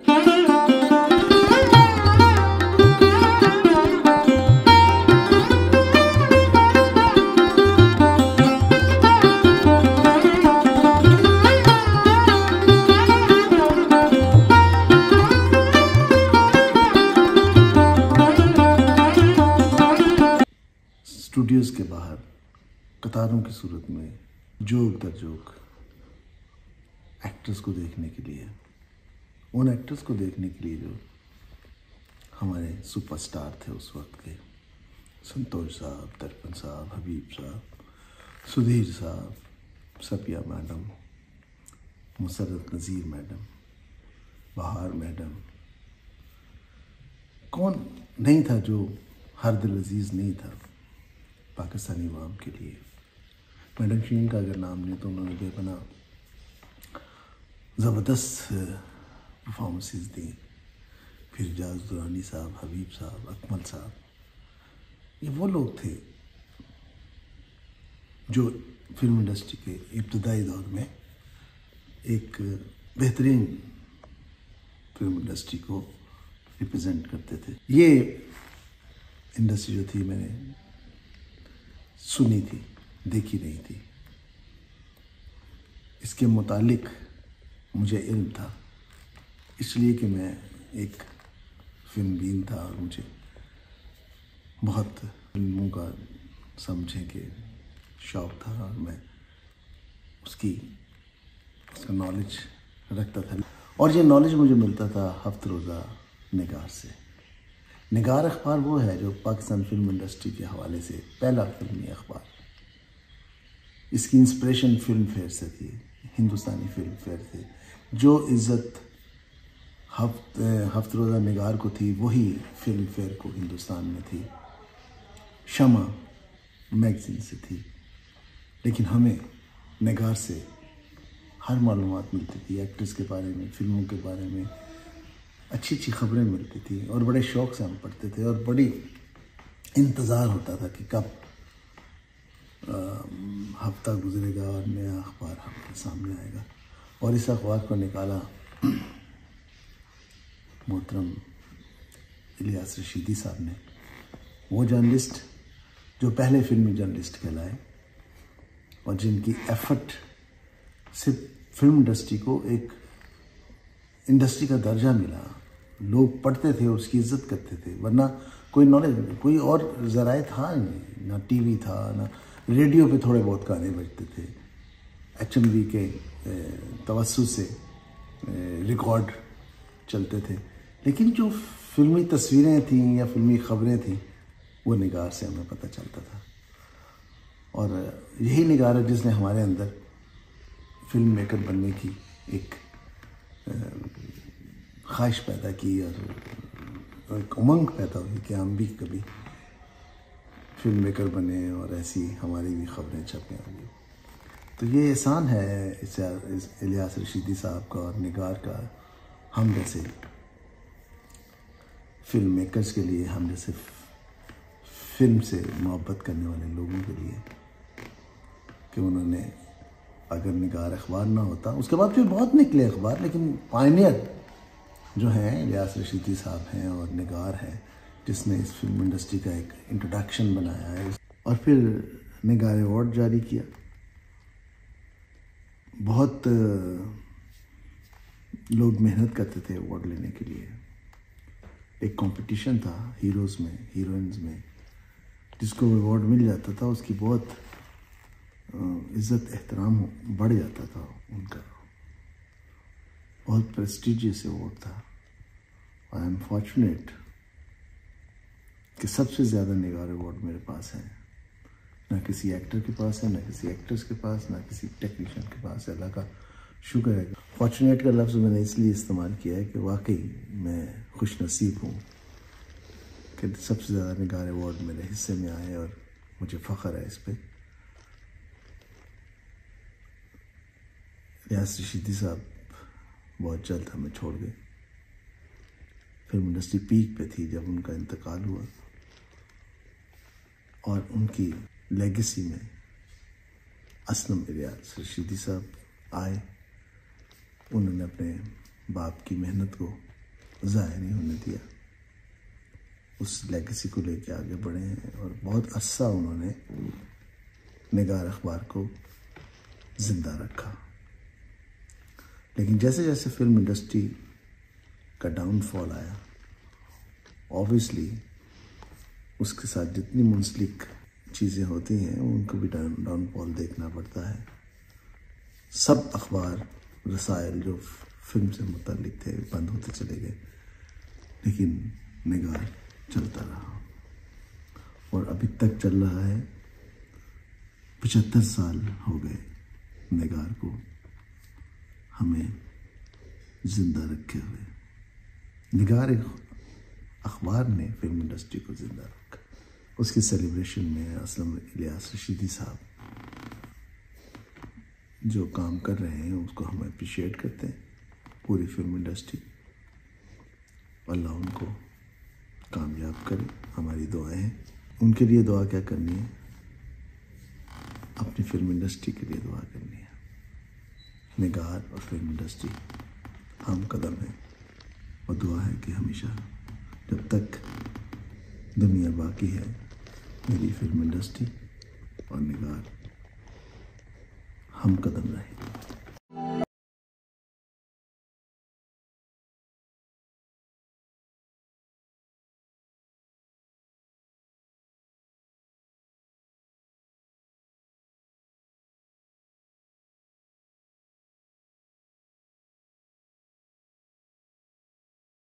Studios के बाहर कतारों की सूरत में जोक दर जोक एक्टर्स को देखने के लिए, उन एक्टर्स को देखने के लिए जो हमारे सुपरस्टार थे उस वक्त के, संतोष साहब, दर्पण साहब, हबीब साहब, सुधीर साहब, सपिया मैडम, मुसर्रत नज़ीर मैडम, बहार मैडम। कौन नहीं था जो हर दिल अजीज़ नहीं था पाकिस्तानी अवाम के लिए। मैडम शीन का अगर नाम लें तो उन्होंने बेपना ज़बरदस्त परफॉर्मेंसेस दी। फिर जाज दुरानी साहब, हबीब साहब, अकमल साहब, ये वो लोग थे जो फिल्म इंडस्ट्री के इब्तदाई दौर में एक बेहतरीन फिल्म इंडस्ट्री को रिप्रेजेंट करते थे। ये इंडस्ट्री जो थी मैंने सुनी थी, देखी नहीं थी। इसके मुतालिक मुझे इल्म था, इसलिए कि मैं एक फिल्म बीन था और मुझे बहुत फिल्मों का समझने के शौक़ था और मैं उसका नॉलेज रखता था। और ये नॉलेज मुझे मिलता था हफ्ते रोज़ा निगार से। निगार अखबार वो है जो पाकिस्तान फिल्म इंडस्ट्री के हवाले से पहला फिल्मी अखबार। इसकी इंस्पिरेशन फिल्म फेयर से थी, हिंदुस्तानी फिल्म फेयर से। जो इज़्ज़त हफ्ते रोज़ा निगार को थी वही फिल्म फेयर को हिंदुस्तान में थी, शमा मैगज़ीन से थी। लेकिन हमें निगार से हर मालूमात मिलती थी, एक्टर्स के बारे में, फिल्मों के बारे में अच्छी अच्छी खबरें मिलती थी और बड़े शौक़ से हम पढ़ते थे और बड़ी इंतज़ार होता था कि कब हफ्ता गुजरेगा और नया अखबार हमारे सामने आएगा। और इस अखबार को निकाला मोहतरम इलियास रशीदी साहब ने, वो जर्नलिस्ट जो पहले फिल्मी जर्नलिस्ट कहलाए और जिनकी एफर्ट से फिल्म इंडस्ट्री को एक इंडस्ट्री का दर्जा मिला। लोग पढ़ते थे, उसकी इज़्ज़त करते थे, वरना कोई नॉलेज नहीं, कोई और ज़राए था नहीं, ना टीवी था, ना रेडियो पे थोड़े बहुत गाने बजते थे, HMV के तवस्सुत से रिकॉर्ड चलते थे। लेकिन जो फिल्मी तस्वीरें थीं या फिल्मी ख़बरें थीं वो निगार से हमें पता चलता था। और यही निगार है जिसने हमारे अंदर फिल्म मेकर बनने की एक ख्वाहिश पैदा की और एक उमंग पैदा हुई कि हम भी कभी फिल्म मेकर बने और ऐसी हमारी भी खबरें छपें होंगी। तो ये एहसान है इस इलियास रशीदी साहब का और निगार का हम जैसे फिल्म मेकर्स के लिए, हम जैसे फिल्म से मोहब्बत करने वाले लोगों के लिए, कि उन्होंने अगर निगार अखबार ना होता, उसके बाद फिर बहुत निकले अखबार, लेकिन पायनियर जो हैं इलियास रशीदी साहब हैं और निगार है, जिसने इस फिल्म इंडस्ट्री का एक इंट्रोडक्शन बनाया है। और फिर निगार अवार्ड जारी किया। बहुत लोग मेहनत करते थे अवार्ड लेने के लिए। एक कंपटीशन था हीरोज़ में, हीरोइंस में, जिसको अवार्ड मिल जाता था उसकी बहुत इज़्ज़त एहतराम बढ़ जाता था उनका। बहुत प्रेस्टिजियस अवार्ड था। आई एम फॉर्चुनेट कि सबसे ज़्यादा निगार अवार्ड मेरे पास है। ना किसी एक्टर के पास है, ना किसी एक्ट्रेस के पास, ना किसी टेक्नीशियन के पास है। अल्लाह का शुक्र है। फॉर्चुनेट का लफ्ज़ मैंने इसलिए इस्तेमाल किया है कि वाकई मैं खुश नसीब हूँ कि सबसे ज़्यादा निगार अवार्ड मेरे हिस्से में आए और मुझे फ़ख्र है इस पर। इलियास रशीदी साहब बहुत जल्द हमें छोड़ गए। फिल्म इंडस्ट्री पीक पे थी जब उनका इंतकाल हुआ और उनकी लेगेसी में असलम इलियास रशीदी साहब आए। उन्होंने अपने बाप की मेहनत को ज़ाया नहीं होने दिया, उस लेगेसी को लेके आगे बढ़े हैं और बहुत अरसा उन्होंने निगार अखबार को ज़िंदा रखा। लेकिन जैसे जैसे फिल्म इंडस्ट्री का डाउनफॉल आया, ऑब्वियसली उसके साथ जितनी मुंसलिक चीज़ें होती हैं उनको भी डाउनफॉल देखना पड़ता है। सब अखबार रसायल जो फिल्म से मुताल्लिक थे बंद होते चले गए, लेकिन निगार चलता रहा और अभी तक चल रहा है। 75 साल हो गए निगार को हमें जिंदा रखे हुए। निगार एक अखबार ने फिल्म इंडस्ट्री को जिंदा रखा। उसकी सेलिब्रेशन में असलम इलियास रशीदी साहब जो काम कर रहे हैं उसको हम अप्रिशिएट करते हैं, पूरी फिल्म इंडस्ट्री। अल्लाह उनको कामयाब करे, हमारी दुआएं हैं उनके लिए। दुआ क्या करनी है, अपनी फिल्म इंडस्ट्री के लिए दुआ करनी है। निगार और फिल्म इंडस्ट्री हम कदम है और दुआ है कि हमेशा जब तक दुनिया बाकी है मेरी फिल्म इंडस्ट्री और निगार हम कदम रहे।